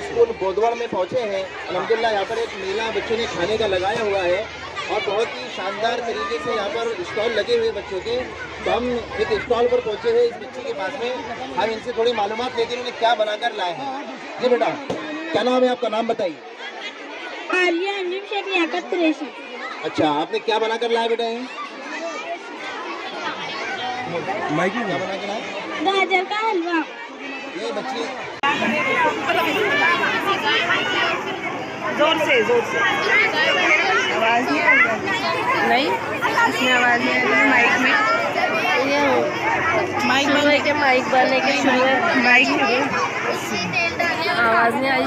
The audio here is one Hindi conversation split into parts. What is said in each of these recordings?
स्कूल गोदवाड़ में पहुंचे हैं। अल्हम्दुलिल्लाह यहाँ पर एक मेला बच्चों ने खाने का लगाया हुआ है और बहुत ही शानदार तरीके से यहाँ पर स्टॉल लगे हुए बच्चों के। तो हम एक स्टॉल पर पहुंचे हैं इस बच्चे के पास में, हम इनसे थोड़ी मालूमात लेते हैं उन्होंने क्या बनाकर लाए हैं। जी बेटा, क्या नाम है आपका? नाम बताइए। अच्छा, आपने क्या बनाकर लाए बेटा? ये माइकी क्या बना के लाए? गाजर का हलवा। ये बच्ची जोर से आवाज नहीं आ रही। नहीं, इसमें आवाज नहीं आ रही। माइक में ये माइक बने के शुरू है। माइक आवाज नहीं आई।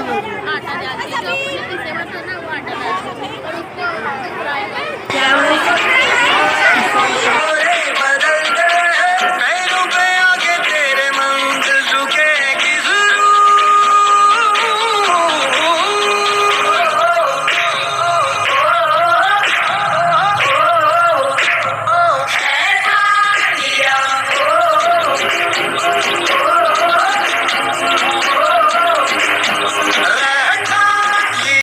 क्या